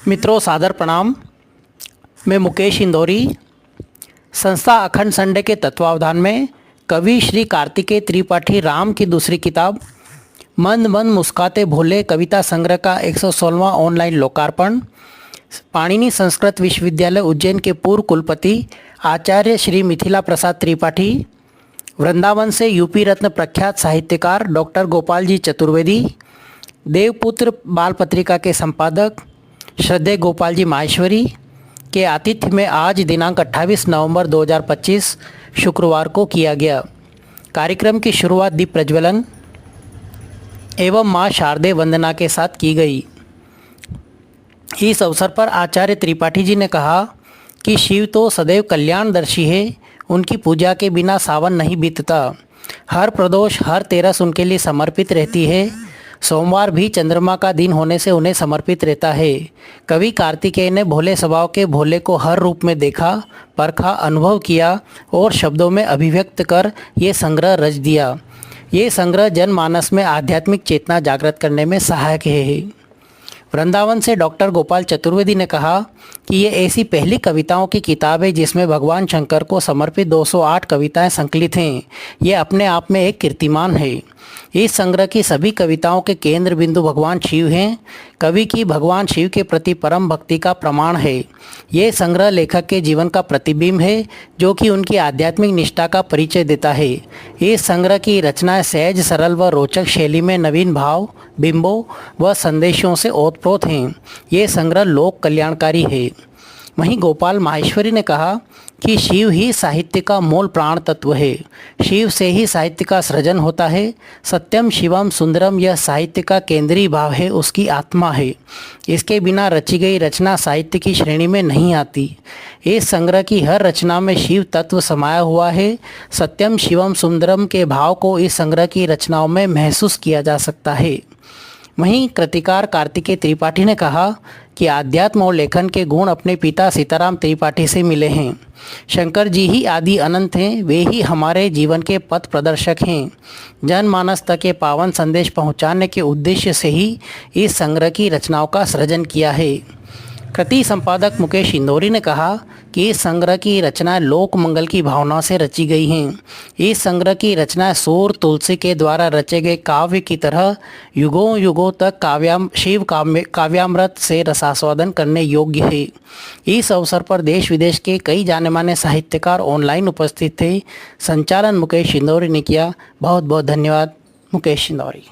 मित्रों सादर प्रणाम। मैं मुकेश इंदौरी। संस्था अखंड संडे के तत्वावधान में कवि श्री कार्तिकेय त्रिपाठी राम की दूसरी किताब मंद मंद मुस्काते भोले कविता संग्रह का 116वां ऑनलाइन लोकार्पण पाणिनि संस्कृत विश्वविद्यालय उज्जैन के पूर्व कुलपति आचार्य श्री मिथिला प्रसाद त्रिपाठी, वृंदावन से यूपी रत्न प्रख्यात साहित्यकार डॉक्टर गोपाल जी चतुर्वेदी, देवपुत्र बाल पत्रिका के संपादक श्रद्धेय गोपाल जी माहेश्वरी के आतिथ्य में आज दिनांक 28 नवंबर 2025 शुक्रवार को किया गया। कार्यक्रम की शुरुआत दीप प्रज्वलन एवं मां शारदे वंदना के साथ की गई। इस अवसर पर आचार्य त्रिपाठी जी ने कहा कि शिव तो सदैव कल्याणदर्शी है, उनकी पूजा के बिना सावन नहीं बीतता। हर प्रदोष हर तेरस उनके लिए समर्पित रहती है। सोमवार भी चंद्रमा का दिन होने से उन्हें समर्पित रहता है। कवि कार्तिकेय ने भोले स्वभाव के भोले को हर रूप में देखा, परखा, अनुभव किया और शब्दों में अभिव्यक्त कर ये संग्रह रच दिया। ये संग्रह जनमानस में आध्यात्मिक चेतना जागृत करने में सहायक है। वृंदावन से डॉक्टर गोपाल चतुर्वेदी ने कहा कि ये ऐसी पहली कविताओं की किताब है जिसमें भगवान शंकर को समर्पित 208 कविताएं संकलित हैं। ये अपने आप में एक कीर्तिमान है। इस संग्रह की सभी कविताओं के केंद्र बिंदु भगवान शिव हैं। कवि की भगवान शिव के प्रति परम भक्ति का प्रमाण है। ये संग्रह लेखक के जीवन का प्रतिबिंब है जो कि उनकी आध्यात्मिक निष्ठा का परिचय देता है। इस संग्रह की रचनाएं सहज, सरल व रोचक शैली में नवीन भाव, बिंबों व संदेशों से ओतप्रोत हैं। ये संग्रह लोक कल्याणकारी है। वहीं गोपाल माहेश्वरी ने कहा कि शिव ही साहित्य का मूल प्राण तत्व है। शिव से ही साहित्य का सृजन होता है। सत्यम शिवम सुंदरम यह साहित्य का केंद्रीय भाव है, उसकी आत्मा है। इसके बिना रची गई रचना साहित्य की श्रेणी में नहीं आती। इस संग्रह की हर रचना में शिव तत्व समाया हुआ है। सत्यम शिवम सुंदरम के भाव को इस संग्रह की रचनाओं में महसूस किया जा सकता है। वहीं कृतिकार कार्तिकेय त्रिपाठी ने कहा कि आध्यात्म और लेखन के गुण अपने पिता सीताराम त्रिपाठी से मिले हैं। शंकर जी ही आदि अनंत हैं, वे ही हमारे जीवन के पथ प्रदर्शक हैं। जनमानस तक ये पावन संदेश पहुंचाने के उद्देश्य से ही इस संग्रह की रचनाओं का सृजन किया है। कृति संपादक मुकेश इंदौरी ने कहा कि इस संग्रह की रचनाएं लोक मंगल की भावना से रची गई हैं। इस संग्रह की रचनाएं सूर तुलसी के द्वारा रचे गए काव्य की तरह युगों युगों तक काव्यामृत से रसास्वादन करने योग्य है। इस अवसर पर देश विदेश के कई जाने माने साहित्यकार ऑनलाइन उपस्थित थे। संचालन मुकेश इंदौरी ने किया। बहुत बहुत धन्यवाद मुकेश इंदौरी।